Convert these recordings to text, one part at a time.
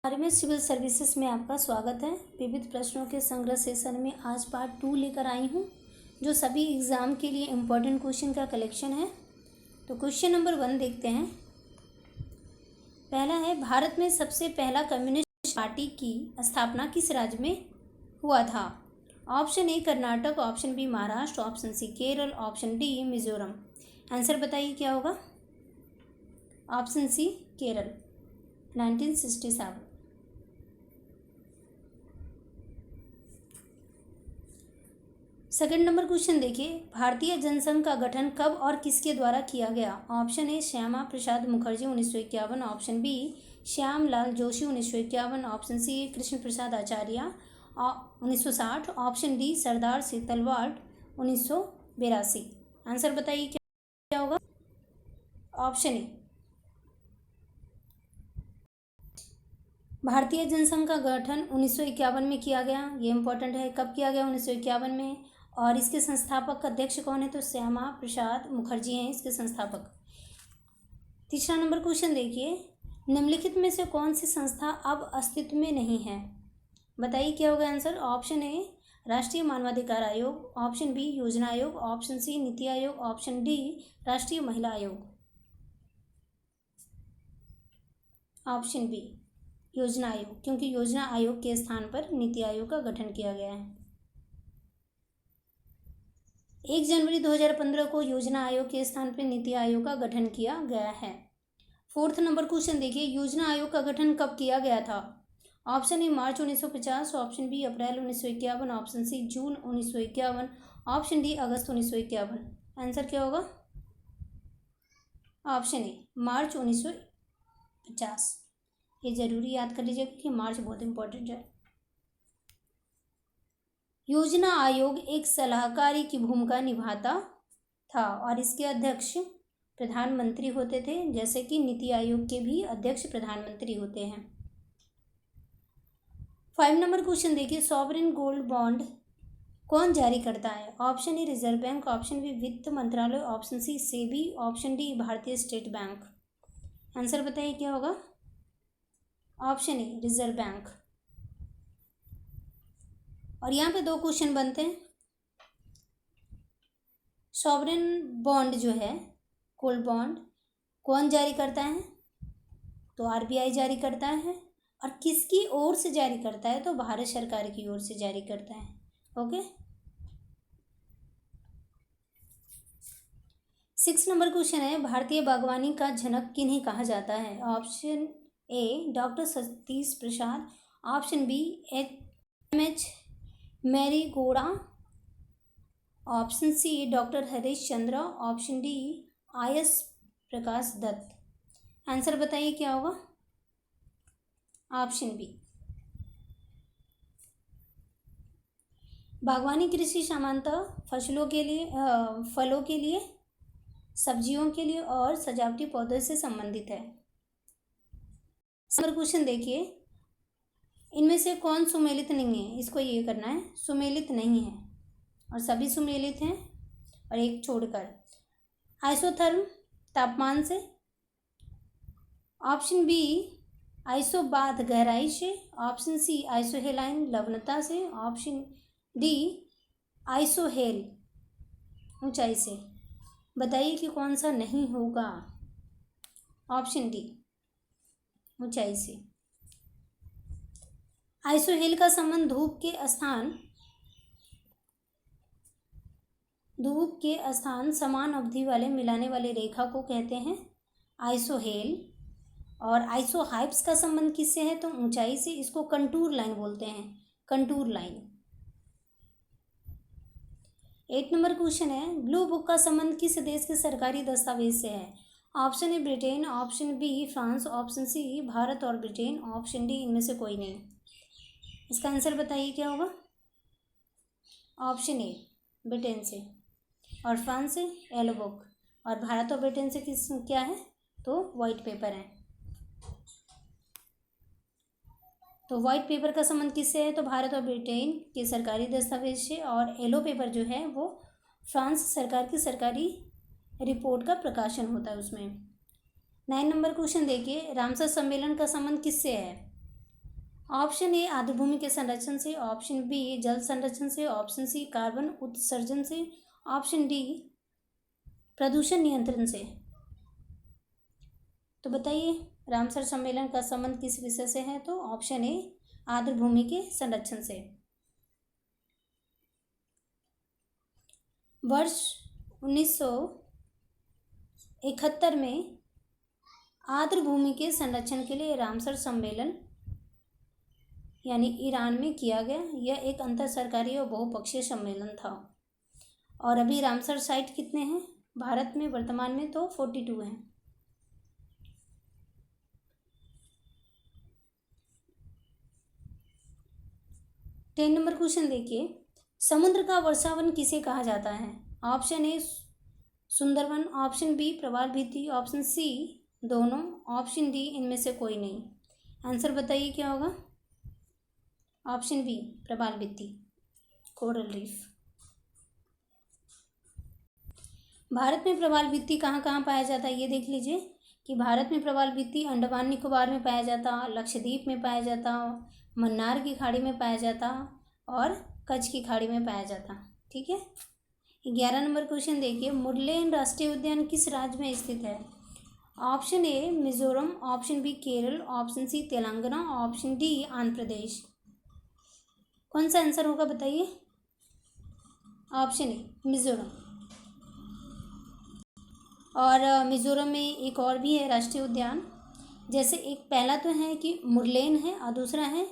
RMS civil services में आपका स्वागत है। विविध प्रश्नों के संग्रह सेशन में आज पार्ट 2 लेकर आई हूँ, जो सभी एग्ज़ाम के लिए इम्पोर्टेंट क्वेश्चन का कलेक्शन है। तो क्वेश्चन नंबर 1 देखते हैं। पहला है, भारत में सबसे पहला कम्युनिस्ट पार्टी की स्थापना किस राज्य में हुआ था? Option A Karnataka, option B Maharashtra, option C Kerala, option D Mizoram. Answer बताइए क्या होगा? Option C Kerala, 1967। Second number question देखिए, भारतीय जनसंघ का गठन कब और किसके द्वारा किया गया? Option A Shyama Prasad Mukherjee 1951, option B Shyamlal Joshi 1951, option C Krishna Prasad Acharya 1960, option D Sardar Setalvad 1982। Answer बताइए क्या होगा? ऑप्शन ए भारतीय जनसंघ का गठन 1951 में किया गया। ये इंपॉर्टेंट है, कब किया गया? 1951 में। और इसके संस्थापक अध्यक्ष कौन है? तो श्यामा प्रसाद मुखर्जी हैं इसके संस्थापक। तीसरा नंबर क्वेश्चन देखिए, निम्नलिखित में से कौन सी संस्था अब अस्तित्व में नहीं है? बताइए क्या होगा आंसर? ऑप्शन ए राष्ट्रीय मानवाधिकार आयोग, ऑप्शन बी योजना आयोग, option C NITI Aayog, option D राष्ट्रीय महिला आयोग। ऑप्शन बी योजना आयोग, क्योंकि योजना आयोग के स्थान पर नीति आयोग का गठन किया गया है। 1 जनवरी 2015 को योजना आयोग के स्थान पर नीति आयोग का गठन किया गया है। फोर्थ नंबर क्वेश्चन देखिए, योजना आयोग का गठन कब किया गया था? ऑप्शन ए मार्च 1950, ऑप्शन बी अप्रैल 1951, ऑप्शन सी जून 1951, ऑप्शन डी अगस्त 1951। आंसर क्या होगा? ऑप्शन ए मार्च 1950। ये जरूरी याद कर लीजिएगा कि मार्च बहुत इंपॉर्टेंट है। योजना आयोग एक सलाहकारी की भूमिका निभाता था और इसके अध्यक्ष प्रधानमंत्री होते थे, जैसे कि नीति आयोग के भी अध्यक्ष प्रधानमंत्री होते हैं। 5 नंबर क्वेश्चन देखिए, सॉवरेन गोल्ड बॉन्ड कौन जारी करता है? Option A reserve bank, option B वित्त मंत्रालय, option C SEBI, option D Bharatiya state bank. Answer बताइए क्या होगा? Option A reserve bank. और यहाँ पे 2 क्वेश्चन बनते हैं। सॉवरेन बॉन्ड जो है, गोल्ड बॉन्ड, कौन जारी करता है? तो आरबीआई जारी करता है। और किसकी ओर से जारी करता है? तो भारत सरकार की ओर से जारी करता है। ओके। 6 नंबर क्वेश्चन है, भारतीय बागवानी का जनक किन्हें कहा जाता है? Option A doctor Satish Prasad, option B H Marigowda, option C doctor Harish Chandra, option D IS Prakash Dutt. Answer बताइए क्या होगा? Option B. बागवानी कृषि सामान्यतः फसलों के लिए, फलों के लिए, सब्जियों के लिए और सजावटी पौधों से संबंधित है। नंबर क्वेश्चन देखिए, इनमें से कौन सुमेलित नहीं है? इसको ये करना है, सुमेलित नहीं है और सभी सुमेलित हैं और एक छोड़कर। आइसोथर्म तापमान से, ऑप्शन बी आइसोबाध गहराई से, ऑप्शन सी आइसोहेलाइन लवणता से, ऑप्शन डी आइसोहेल ऊंचाई से। बताइए कि कौन सा नहीं होगा? ऑप्शन डी ऊंचाई से। आइसोहेल का संबंध धूप के स्थान समान अवधि वाले मिलाने वाले रेखा को कहते हैं आइसोहेल। और आइसोहाइप्स का संबंध किससे है? तो ऊंचाई से। इसको कंटूर लाइन बोलते हैं, कंटूर लाइन। 8 नंबर क्वेश्चन है, ब्लू बुक का संबंध किस देश के सरकारी दस्तावेज से है? Option A Britain, option B France, option C Bharat और ब्रिटेन, ऑप्शन डी इनमें से कोई नहीं। इसका आंसर बताइए क्या होगा? ऑप्शन ए ब्रिटेन से। और फ्रांस से येलो बुक, और भारत और ब्रिटेन से किस क्या है? तो वाइट पेपर है। तो वाइट पेपर का संबंध किससे है? तो भारत और ब्रिटेन के सरकारी दस्तावेज से। और येलो पेपर जो है वो फ्रांस सरकार की सरकारी रिपोर्ट का प्रकाशन होता है उसमें। 9 नंबर क्वेश्चन देखिए, रामसर सम्मेलन का संबंध किससे है? ऑप्शन ए आर्द्रभूमि के संरक्षण से, ऑप्शन बी जल संरक्षण से, ऑप्शन सी कार्बन उत्सर्जन से, ऑप्शन डी प्रदूषण नियंत्रण से। तो बताइए रामसर सम्मेलन का संबंध किस विषय से है? तो ऑप्शन ए आर्द्रभूमि के संरक्षण से। वर्ष 1971 में आर्द्रभूमि के संरक्षण के लिए रामसर सम्मेलन यानी ईरान में किया गया। यह एक अंतर सरकारी और बहुपक्षीय सम्मेलन था। और अभी रामसर साइट कितने हैं भारत में वर्तमान में? तो 42 हैं। टेन नंबर क्वेश्चन देखिए, समुद्र का वर्षावन किसे कहा जाता है? Option A Sundarvan, option B प्रवाल भित्ति, ऑप्शन सी दोनों, ऑप्शन डी इनमें से कोई नहीं। आंसर बताइए क्या होगा? ऑप्शन बी प्रवाल भित्ति, कोरल रीफ। भारत में प्रवाल भित्ति कहाँ कहाँ पाया जाता है ये देख लीजिए कि भारत में प्रवाल भित्ति अंडमान निकोबार में पाया जाता, लक्षद्वीप में पाया जाता, मन्नार की खाड़ी में पाया जाता और कच्छ की खाड़ी में पाया जाता। ठीक है। 11 नंबर क्वेश्चन देखिए, मुरलेन राष्ट्रीय उद्यान किस राज्य में स्थित है? Option A Mizoram, option B Kerala, option C Telangana, option D Andhra Pradesh. कौन सा आंसर होगा बताइए? Option A Mizoram. और मिजोरम में एक और भी है राष्ट्रीय उद्यान, जैसे एक पहला तो है कि मुरलेन है और दूसरा है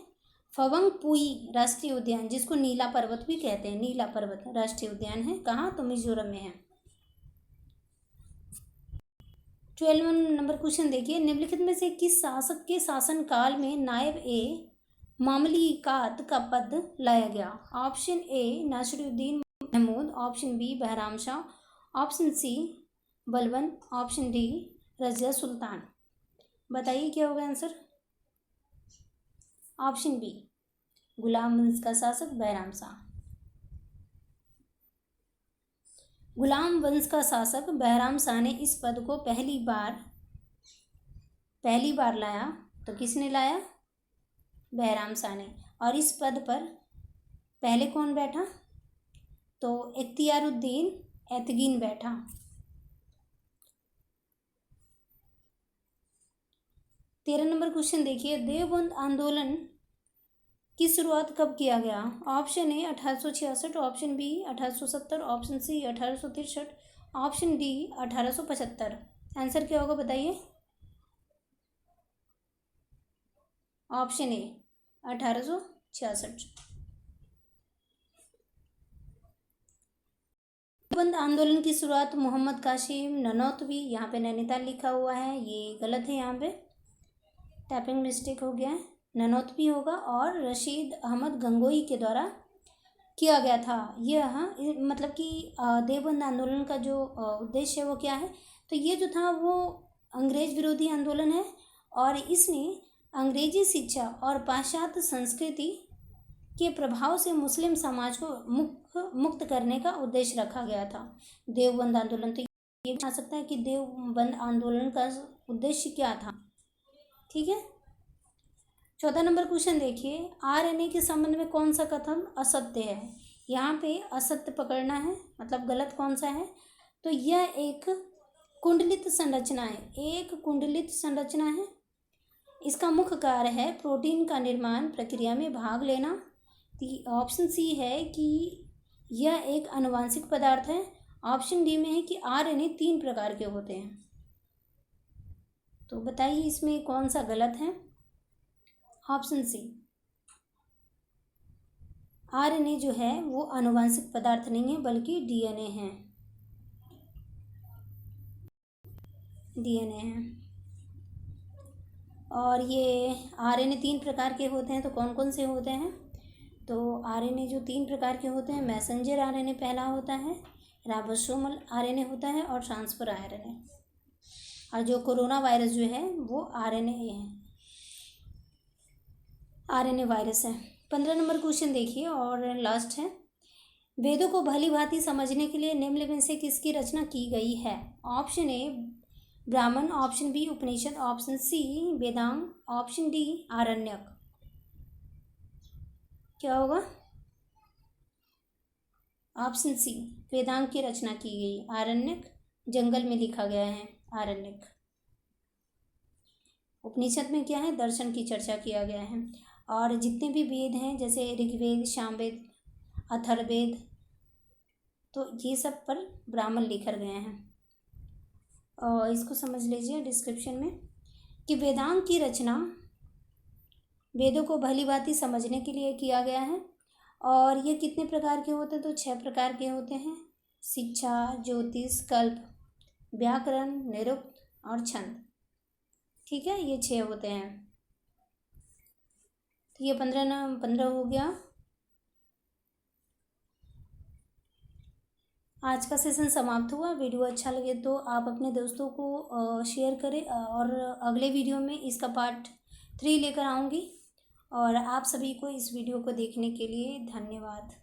फवंगपुई राष्ट्रीय उद्यान, जिसको नीला पर्वत भी कहते हैं। नीला पर्वत राष्ट्रीय उद्यान है कहाँ? तो मिजोरम में है। 12 नंबर क्वेश्चन देखिए, निम्नलिखित में से किस शासक के शासनकाल में नायब ए मामलिकात का पद लाया गया? Option A Nasiruddin Mahmud, option B Bahram Shah, option C Balban, option D Razia Sultan. बताइए क्या होगा आंसर? ऑप्शन बी गुलाम वंश का शासक बहराम शाह। गुलाम वंश का शासक बहराम शाह ने इस पद को पहली बार लाया। तो किसने लाया? बहराम शाह ने। और इस पद पर पहले कौन बैठा? तो इख्तियारुद्दीन ऐतगीन बैठा। 13 नंबर क्वेश्चन देखिए, देवबंद आंदोलन की शुरुआत कब किया गया? Option A 1866, option B 1870, option C 1863, option D 1875। Answer क्या होगा बताइए? Option A 1866। देवबंद आंदोलन की शुरुआत मोहम्मद कासिम ननौतवी, यहाँ पे नैनीताल लिखा हुआ है, ये गलत है, यहाँ पे टाइपिंग मिस्टेक हो गया है, ननौतवी होगा, और रशीद अहमद गंगोई के द्वारा किया गया था। यह मतलब कि देवबंद आंदोलन का जो उद्देश्य है वो क्या है? तो ये जो था वो अंग्रेज विरोधी आंदोलन है और इसने अंग्रेजी शिक्षा और पाश्चात्य संस्कृति के प्रभाव से मुस्लिम समाज को मुक्त करने का उद्देश्य रखा गया था। देवबंद आंदोलन, तो ये बता सकता है कि देवबंद आंदोलन का उद्देश्य क्या था। ठीक है। 14 नंबर क्वेश्चन देखिए, आरएनए के संबंध में कौन सा कथन असत्य है? यहाँ पे असत्य पकड़ना है, मतलब गलत कौन सा है? तो यह एक कुंडलित संरचना है, एक कुंडलित संरचना है। इसका मुख्य कार्य है प्रोटीन का निर्माण प्रक्रिया में भाग लेना। ऑप्शन सी है कि यह एक आनुवांशिक पदार्थ है। ऑप्शन डी में है कि आरएनए 3 प्रकार के होते हैं। तो बताइए इसमें कौन सा गलत है? ऑप्शन सी, आरएनए जो है वो आनुवांशिक पदार्थ नहीं है बल्कि डीएनए है। डीएनए है। और ये आरएनए 3 प्रकार के होते हैं, तो कौन कौन से होते हैं? तो आरएनए जो 3 प्रकार के होते हैं, मैसेंजर आरएनए पहला होता है, राइबोसोमल आरएनए होता है और ट्रांसफर आरएनए। और जो कोरोना वायरस जो है वो आरएनए है, आरएनए वायरस है। 15 नंबर क्वेश्चन देखिए और लास्ट है, वेदों को भली भांति समझने के लिए निम्न में से किसकी रचना की गई है? ऑप्शन ए ब्राह्मण, ऑप्शन बी उपनिषद, option C Vedang, option D आरण्यक। क्या होगा? ऑप्शन सी, वेदांग की रचना की गई। आरण्यक जंगल में लिखा गया है, आरण्यक। उपनिषद में क्या है? दर्शन की चर्चा किया गया है। और जितने भी वेद हैं जैसे ऋग्वेद, सामवेद, अथर्ववेद, तो ये सब पर ब्राह्मण लिख गए हैं। और इसको समझ लीजिए डिस्क्रिप्शन में कि वेदांग की रचना वेदों को भली भांति समझने के लिए किया गया है। और ये कितने प्रकार के होते हैं? तो 6 प्रकार के होते हैं। शिक्षा, ज्योतिष, कल्प, व्याकरण, निरुक्त और छंद। ठीक है, ये 6 होते हैं। तो ये 15 हो गया। आज का सेशन समाप्त हुआ। वीडियो अच्छा लगे तो आप अपने दोस्तों को शेयर करें, और अगले वीडियो में इसका पार्ट 3 लेकर आऊँगी। और आप सभी को इस वीडियो को देखने के लिए धन्यवाद।